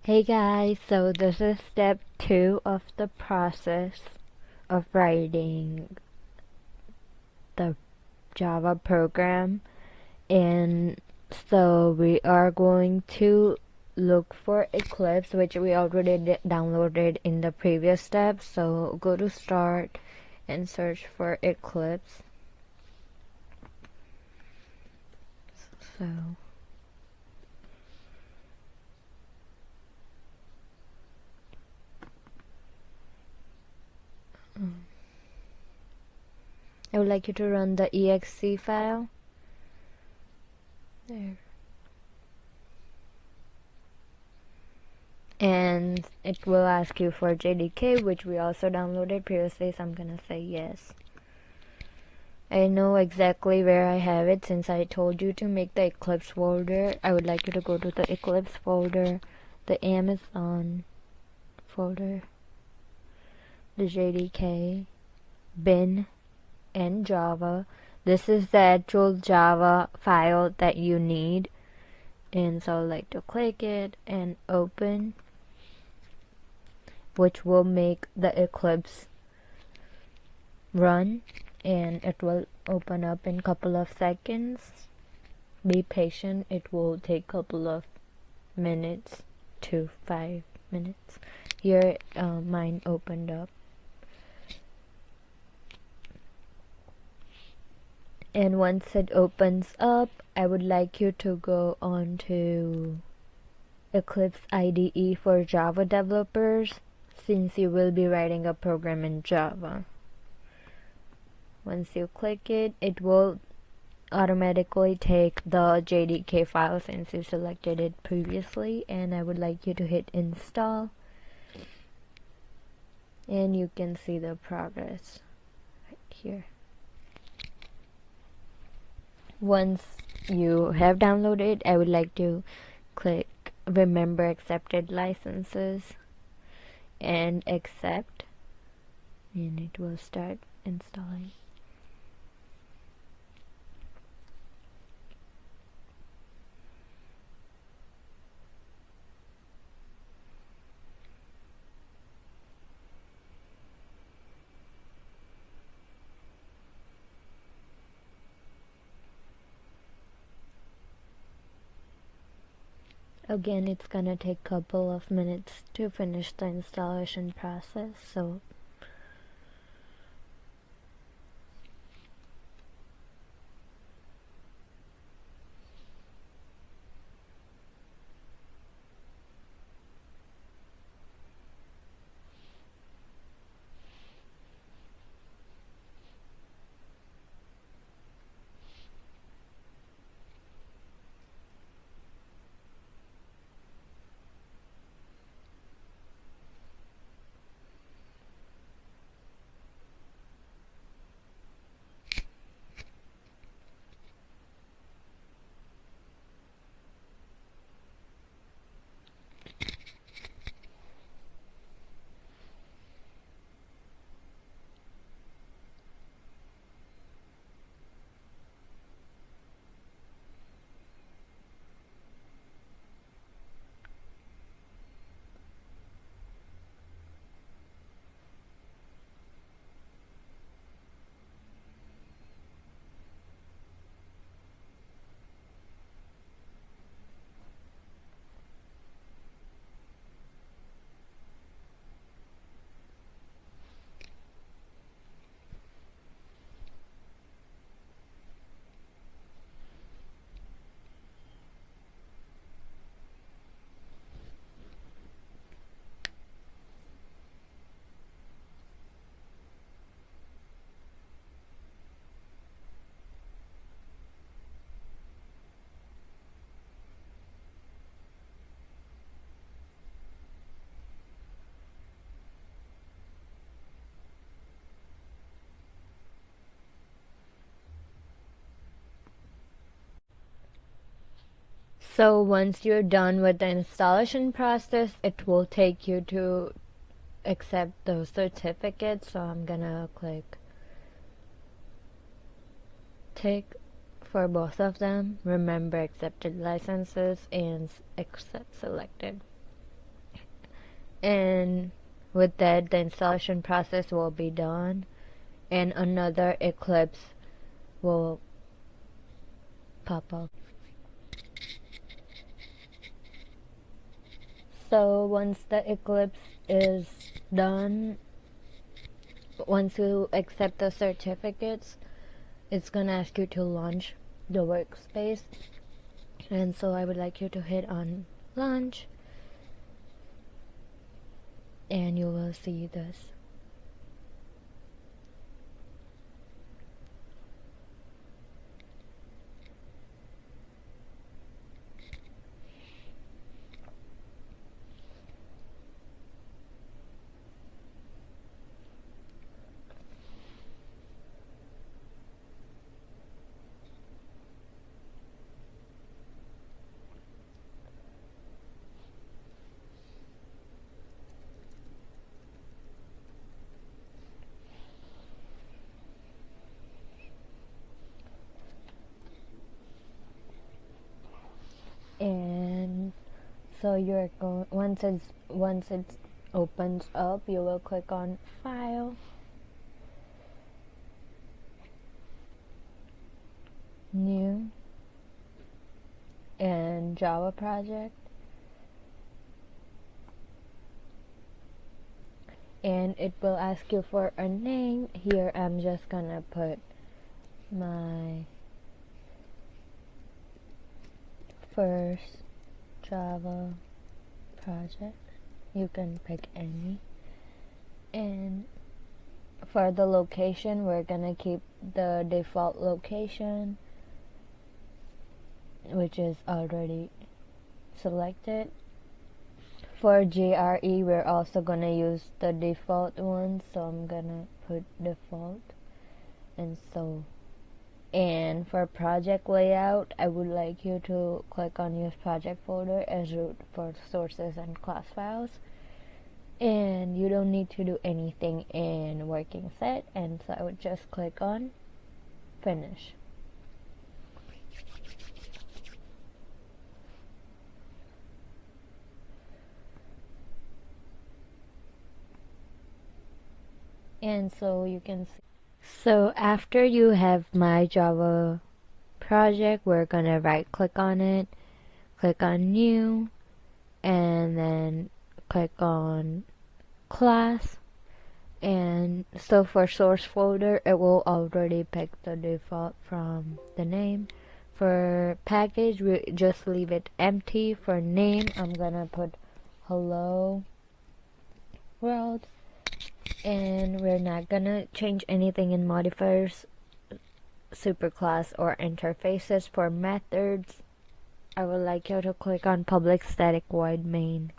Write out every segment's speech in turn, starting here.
Hey guys, so this is step 2 of the process of writing the Java program, and so we are going to look for Eclipse, which we already downloaded in the previous step. So go to start and search for Eclipse. So I would like you to run the exe file. There. And it will ask you for JDK, which we also downloaded previously, so I'm gonna say yes. I know exactly where I have it since I told you to make the Eclipse folder. I would like you to go to the Eclipse folder, the Amazon folder, the JDK, bin, and Java. This is the actual Java file that you need, and so I would like to click it and open, which will make the Eclipse run, and it will open up in couple of seconds. Be patient, it will take couple of minutes to 5 minutes. Here mine opened up, and once it opens up, I would like you to go on to Eclipse IDE for Java developers, since you will be writing a program in Java. Once you click it, it will automatically take the JDK file since you selected it previously, and I would like you to hit install, and you can see the progress right here. Once you have downloaded, I would like to click remember accepted licenses and accept, and it will start installing. Again, it's gonna take a couple of minutes to finish the installation process, so once you're done with the installation process, it will take you to accept those certificates. So I'm gonna click tick for both of them, remember accepted licenses and accept selected. And with that, the installation process will be done, and another Eclipse will pop up. So once the Eclipse is done, once you accept the certificates, it's gonna ask you to launch the workspace. And so I would like you to hit on launch, and you will see this. And so you're going, once it opens up, you will click on file, new, and Java project, and it will ask you for a name. Here I'm just gonna put my first Java project. You can pick any. And for the location, we're gonna keep the default location, which is already selected. For GRE, we're also gonna use the default one, so I'm gonna put default. And for project layout, I would like you to click on use project folder as root for sources and class files. And you don't need to do anything in working set, and so I would just click on finish. And so you can see. So after you have my Java project, we're gonna right click on it, click on new, and then click on class. And so for source folder, it will already pick the default from the name. For package, we just leave it empty. For name, I'm gonna put hello world, and we're not gonna change anything in modifiers, superclass, or interfaces. For methods, I would like you to click on public static void main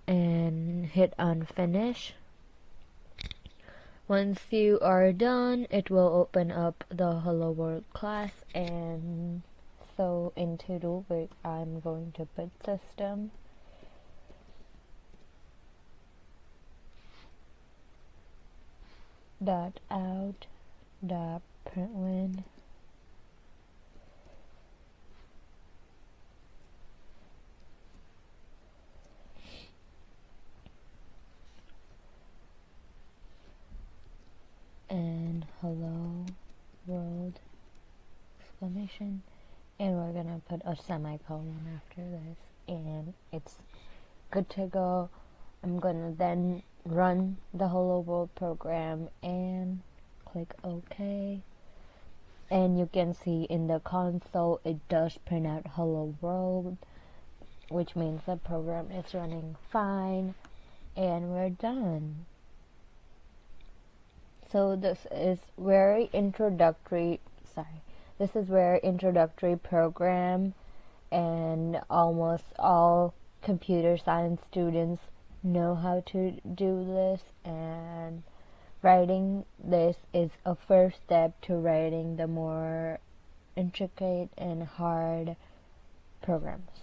and hit on finish. Once you are done, it will open up the hello world class, and so in to do, I'm going to put system dot out dot println and hello world exclamation, and we're gonna put a semicolon after this, and it's good to go. I'm gonna then run the hello world program and click OK, and you can see in the console it does print out hello world, which means the program is running fine, and we're done. So this is very introductory program, and almost all computer science students know how to do this, and writing this is a first step to writing the more intricate and hard programs.